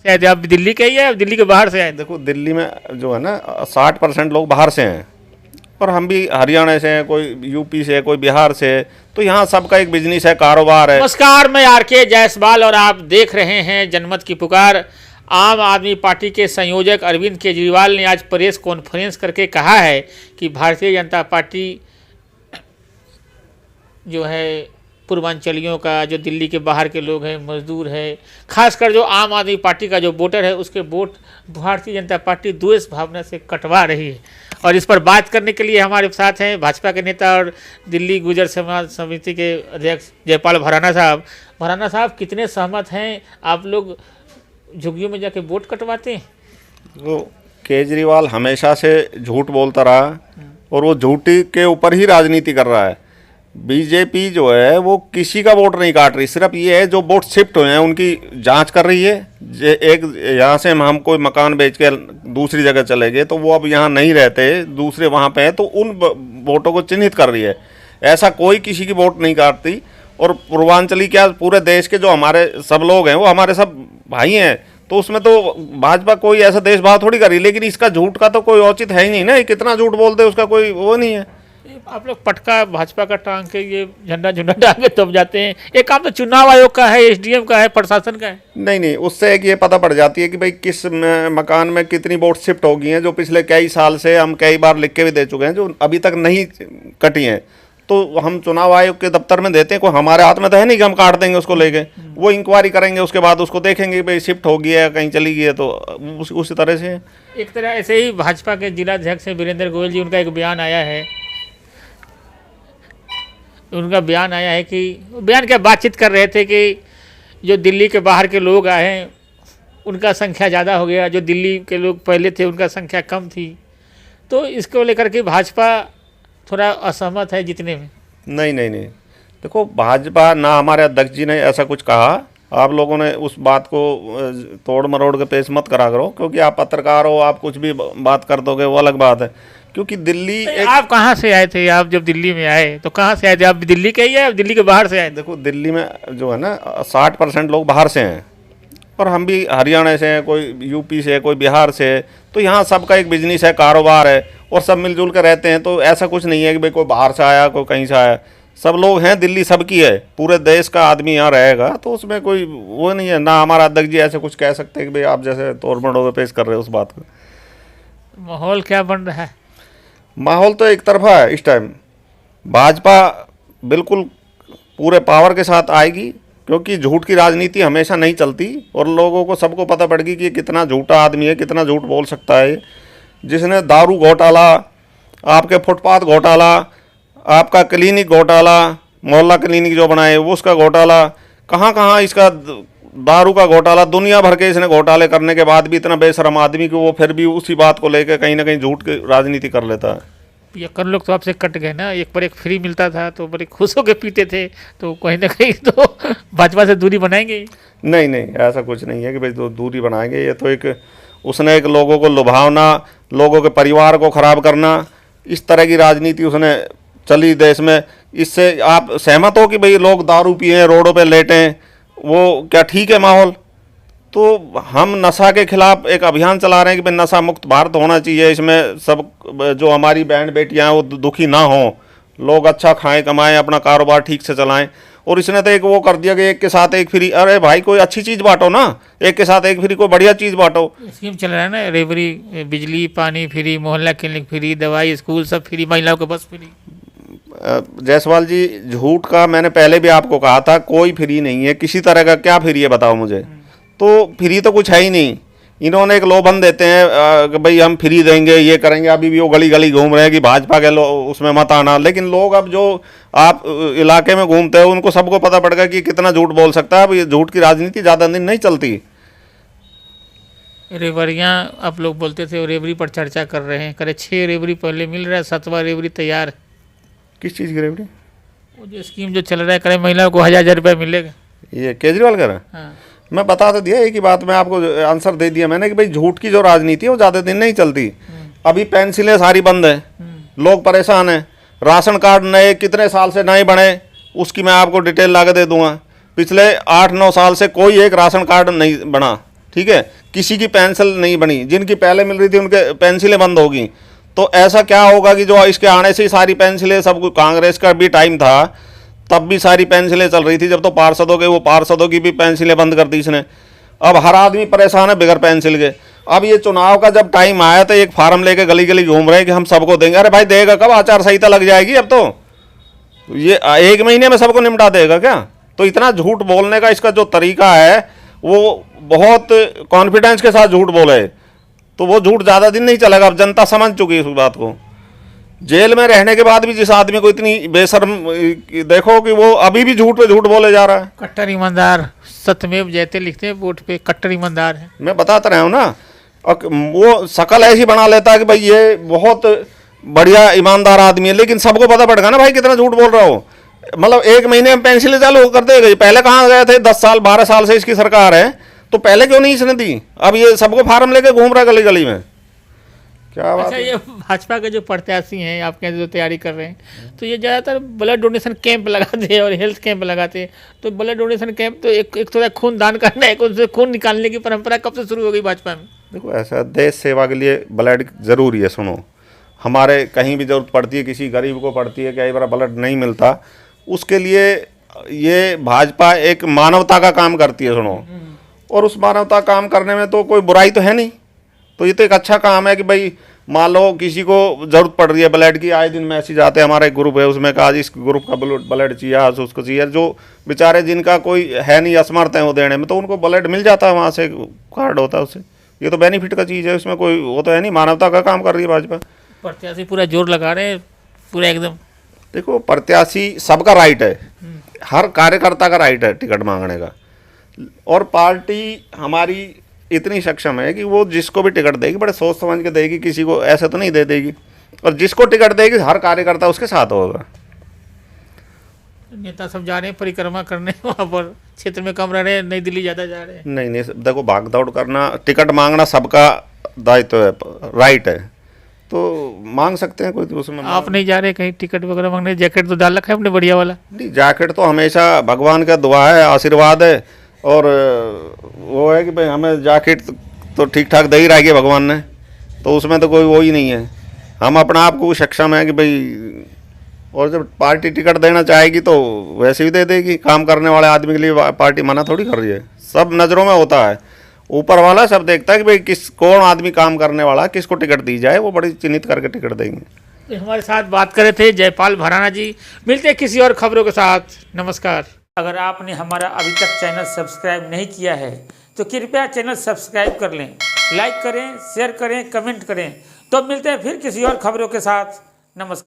शायद आप दिल्ली के ही है, दिल्ली के बाहर से आए? देखो दिल्ली में जो है ना 60% लोग बाहर से हैं और हम भी हरियाणा से हैं, कोई यूपी से है, कोई बिहार से है। तो यहाँ सबका एक बिजनेस है, कारोबार है। नमस्कार, मैं आर.के. जायसवाल और आप देख रहे हैं जनमत की पुकार। आम आदमी पार्टी के संयोजक अरविंद केजरीवाल ने आज प्रेस कॉन्फ्रेंस करके कहा है कि भारतीय जनता पार्टी जो है पूर्वांचलियों का, जो दिल्ली के बाहर के लोग हैं, मजदूर है, खासकर जो आम आदमी पार्टी का जो वोटर है, उसके वोट भारतीय जनता पार्टी द्वेष भावना से कटवा रही है। और इस पर बात करने के लिए हमारे साथ हैं भाजपा के नेता और दिल्ली गुर्जर समाज समिति के अध्यक्ष जयपाल भराना साहब। भराना साहब, कितने सहमत हैं आप लोग झुग्गियों में जाके वोट कटवाते हैं? वो केजरीवाल हमेशा से झूठ बोलता रहा और वो झूठी के ऊपर ही राजनीति कर रहा है। बीजेपी जो है वो किसी का वोट नहीं काट रही, सिर्फ ये है जो वोट शिफ्ट हुए हैं उनकी जांच कर रही है। एक यहाँ से हम कोई मकान बेच के दूसरी जगह चले गए तो वो अब यहाँ नहीं रहते, दूसरे वहाँ पे हैं, तो उन वोटों को चिन्हित कर रही है। ऐसा कोई किसी की वोट नहीं काटती। और पूर्वांचली क्या, पूरे देश के जो हमारे सब लोग हैं वो हमारे सब भाई हैं, तो उसमें तो भाजपा कोई ऐसा देशभाव थोड़ी कर रही। लेकिन इसका झूठ का तो कोई औचित है ही नहीं ना, कितना झूठ बोलते उसका कोई वो नहीं है। आप लोग पटका भाजपा का टांग के ये झंडा झुंडा टांग के तब जाते हैं। एक काम तो चुनाव आयोग का है, एसडीएम का है, प्रशासन का है। नहीं, उससे एक ये पता पड़ जाती है कि भाई किस मकान में कितनी वोट शिफ्ट हो गई हैं, जो पिछले कई साल से हम कई बार लिख के भी दे चुके हैं, जो अभी तक नहीं कटी हैं। तो हम चुनाव आयोग के दफ्तर में देते हैं, कोई हमारे हाथ में तो है नहीं कि हम काट देंगे उसको लेके। वो इंक्वायरी करेंगे, उसके बाद उसको देखेंगे भाई शिफ्ट हो गया है, कहीं चली गई है, तो उसी तरह से। एक तरह ऐसे ही भाजपा के जिलाध्यक्ष वीरेंद्र गोयल जी, उनका एक बयान आया है। उनका बयान आया है कि बयान क्या बातचीत कर रहे थे कि जो दिल्ली के बाहर के लोग आए हैं उनका संख्या ज़्यादा हो गया, जो दिल्ली के लोग पहले थे उनका संख्या कम थी। तो इसको लेकर के भाजपा थोड़ा असहमत है जितने में। नहीं, देखो भाजपा ना, हमारे अध्यक्ष जी ने ऐसा कुछ कहा। आप लोगों ने उस बात को तोड़ मरोड़ के पेश मत करा करो, क्योंकि आप पत्रकार हो, आप कुछ भी बात कर दोगे वो अलग बात है। क्योंकि दिल्ली आप कहाँ से आए थे? आप जब दिल्ली में आए तो कहाँ से आए थे? आप दिल्ली के ही है, आप दिल्ली के बाहर से आए? देखो दिल्ली में जो है ना 60% लोग बाहर से हैं और हम भी हरियाणा से हैं, कोई यूपी से है, कोई बिहार से है। तो यहाँ सबका एक बिजनेस है, कारोबार है और सब मिलजुल कर रहते हैं। तो ऐसा कुछ नहीं है कि भाई कोई बाहर से आया, कोई कहीं से आया। सब लोग हैं, दिल्ली सबकी है, पूरे देश का आदमी यहाँ रहेगा, तो उसमें कोई वो नहीं है। ना हमारा अध्यक्ष जी ऐसे कुछ कह सकते हैं कि भाई आप जैसे तोड़ मरोड़ पेश कर रहे हो उस बात को। माहौल क्या बन रहा है? माहौल तो एक तरफा है इस टाइम। भाजपा बिल्कुल पूरे पावर के साथ आएगी, क्योंकि झूठ की राजनीति हमेशा नहीं चलती और लोगों को सबको पता पड़ गई कि ये कितना झूठा आदमी है, कितना झूठ बोल सकता है। जिसने दारू घोटाला, आपके फुटपाथ घोटाला, आपका क्लिनिक घोटाला, मोहल्ला क्लिनिक जो बनाए वो उसका घोटाला, कहाँ इसका दारू का घोटाला, दुनिया भर के इसने घोटाले करने के बाद भी इतना बेशरम आदमी कि वो फिर भी उसी बात को लेकर कहीं ना कहीं झूठ की राजनीति कर लेता है। यक्कर लोग तो आपसे कट गए ना, एक पर एक फ्री मिलता था तो बड़े खुश होकर पीते थे, तो कहीं ना कहीं तो भाजपा से दूरी बनाएंगे। नहीं, ऐसा कुछ नहीं है कि भाई तो दूरी बनाएंगे। ये तो एक उसने एक लोगों को लुभावना, लोगों के परिवार को खराब करना, इस तरह की राजनीति उसने चली देश में। इससे आप सहमत हो कि भाई लोग दारू पिए, रोडों पे लेटें, वो क्या ठीक है माहौल? तो हम नशा के खिलाफ एक अभियान चला रहे हैं कि भाई नशा मुक्त भारत होना चाहिए। इसमें सब जो हमारी बहन बेटियां हैं वो दुखी ना हों, लोग अच्छा खाएं, कमाएं, अपना कारोबार ठीक से चलाएं। और इसने तो एक वो कर दिया कि एक के साथ एक फ्री। अरे भाई कोई अच्छी चीज़ बांटो ना, एक के साथ एक फ्री, कोई बढ़िया चीज़ बांटो। स्कीम चल रहा है ना, रेवड़ी, बिजली, पानी फ्री, मोहल्ला क्लिनिक फ्री, दवाई, स्कूल सब फ्री, महिलाओं को बस फ्री। जायसवाल जी, झूठ का मैंने पहले भी आपको कहा था, कोई फ्री नहीं है किसी तरह का। क्या फ्री है बताओ मुझे? तो फ्री तो कुछ है ही नहीं। इन्होंने एक लोभन देते हैं कि भाई हम फ्री देंगे, ये करेंगे। अभी भी वो गली गली घूम रहे हैं कि भाजपा के उसमें मत आना। लेकिन लोग अब जो आप इलाके में घूमते हो उनको सबको पता पड़ गया कि कितना झूठ बोल सकता है। अब ये झूठ की राजनीति ज़्यादा दिन नहीं चलती। रेवड़ियाँ आप लोग बोलते थे, रेवड़ी पर चर्चा कर रहे हैं, करे 6 रेवड़ी पहले मिल रहा है, 7वां रेवड़ी तैयार। किस चीज़ की रेवड़ी? वो जो स्कीम जो चल रहा है, करे महिलाओं को 1000 रुपये मिलेगा। ये केजरीवाल कर रहा है? हाँ। मैं बता तो दिया, एक ही बात में आपको आंसर दे दिया मैंने कि भाई झूठ की जो राजनीति है वो ज़्यादा दिन नहीं चलती। अभी पेंसिलें सारी बंद है, लोग परेशान हैं। राशन कार्ड नए कितने साल से नए बने, उसकी मैं आपको डिटेल ला के दे दूंगा। पिछले 8-9 साल से कोई एक राशन कार्ड नहीं बना। ठीक है, किसी की पेंसिल नहीं बनी, जिनकी पहले मिल रही थी उनके पेंसिलें बंद होगी। तो ऐसा क्या होगा कि जो इसके आने से ही सारी पेंसिलें, सब कुछ, कांग्रेस का भी टाइम था तब भी सारी पेंसिलें चल रही थी, जब तो पार्षदों के, वो पार्षदों की भी पेंसिलें बंद कर दी इसने। अब हर आदमी परेशान है बगैर पेंसिल के। अब ये चुनाव का जब टाइम आया तो एक फार्म लेके गली गली घूम रहे हैं कि हम सबको देंगे। अरे भाई देगा कब? आचार संहिता लग जाएगी अब तो। ये 1 महीने में सबको निपटा देगा क्या? तो इतना झूठ बोलने का इसका जो तरीका है वो बहुत कॉन्फिडेंस के साथ झूठ बोले, तो वो झूठ ज़्यादा दिन नहीं चलेगा। अब जनता समझ चुकी है इस बात को। जेल में रहने के बाद भी जिस आदमी को इतनी बेशर्म देखो कि वो अभी भी झूठ पे झूठ बोले जा रहा है। कट्टर ईमानदार, सत्यमेव जयते लिखते हैं वोट पे, कट्टर ईमानदार है। मैं बताता रहा हूँ ना, और वो शकल ऐसी बना लेता है कि भाई ये बहुत बढ़िया ईमानदार आदमी है, लेकिन सबको पता पड़ेगा ना भाई कितना झूठ बोल रहा हो। मतलब 1 महीने में पेंसिलें चालू कर देगा। पहले कहाँ गए थे? 10 साल 12 साल से इसकी सरकार है, तो पहले क्यों नहीं इसने दी? अब ये सबको फार्म लेके घूम रहा है गली गली में। क्या बात अच्छा, है? ये भाजपा के जो प्रत्याशी हैं आपके जो तैयारी कर रहे हैं, तो ये ज़्यादातर ब्लड डोनेशन कैंप लगाते हैं और हेल्थ कैंप लगाते हैं। तो ब्लड डोनेशन कैंप तो एक तो खून दान करना है, उनसे खून निकालने की परंपरा कब से शुरू हो गई भाजपा में? देखो, ऐसा देश सेवा के लिए ब्लड ज़रूरी है। सुनो, हमारे कहीं भी ज़रूरत पड़ती है, किसी गरीब को पड़ती है, कई बार ब्लड नहीं मिलता, उसके लिए ये भाजपा एक मानवता का काम करती है। सुनो, और उस मानवता काम करने में तो कोई बुराई तो है नहीं। तो ये तो एक अच्छा काम है कि भाई मान लो किसी को ज़रूरत पड़ रही है ब्लड की, आए दिन मैसेज आते हैं, हमारा एक ग्रुप है उसमें कहा आज इस ग्रुप का ब्लड चाहिए, आज उसको चाहिए। जो बेचारे जिनका कोई है नहीं, असमर्थ हैं वो देने में, तो उनको ब्लड मिल जाता है, वहाँ से कार्ड होता है उससे। ये तो बेनिफिट का चीज़ है, उसमें कोई वो तो है नहीं। मानवता का काम कर रही है भाजपा। प्रत्याशी पूरा जोर लगा रहे हैं, पूरा एकदम। देखो, प्रत्याशी सबका राइट है, हर कार्यकर्ता का राइट है टिकट मांगने का, और पार्टी हमारी इतनी सक्षम है कि वो जिसको भी टिकट देगी बड़े सोच समझ के देगी, किसी को ऐसे तो नहीं दे देगी। और जिसको टिकट देगी हर कार्यकर्ता उसके साथ होगा। नेता सब जा रहे हैं परिक्रमा करने, वहाँ पर क्षेत्र में कम रह रहे हैं, नई दिल्ली ज़्यादा जा रहे हैं। नहीं, देखो, भाग दौड़ करना, टिकट मांगना सबका दायित्व है, राइट है, तो मांग सकते हैं, कोई तो उसमें। आप नहीं जा रहे कहीं टिकट वगैरह मांगने? जैकेट तो डाल रखा है अपने बढ़िया वाला। नहीं, जैकेट तो हमेशा भगवान का दुआ है, आशीर्वाद है, और वो है कि भाई हमें जैकेट तो ठीक ठाक दे ही रहेगी भगवान ने, तो उसमें तो कोई वो ही नहीं है। हम अपना आप को सक्षम है कि भाई, और जब पार्टी टिकट देना चाहेगी तो वैसे ही दे देगी। काम करने वाले आदमी के लिए पार्टी मना थोड़ी कर रही है। सब नज़रों में होता है, ऊपर वाला सब देखता है कि भाई कौन आदमी काम करने वाला, किसको टिकट दी जाए, वो बड़ी चिन्हित करके टिकट देंगे। हमारे साथ बात कर रहे थे जयपाल भराना जी। मिलते हैं किसी और खबरों के साथ। नमस्कार। अगर आपने हमारा अभी तक चैनल सब्सक्राइब नहीं किया है तो कृपया चैनल सब्सक्राइब कर लें, लाइक करें, शेयर करें, कमेंट करें। तो मिलते हैं फिर किसी और खबरों के साथ। नमस्कार।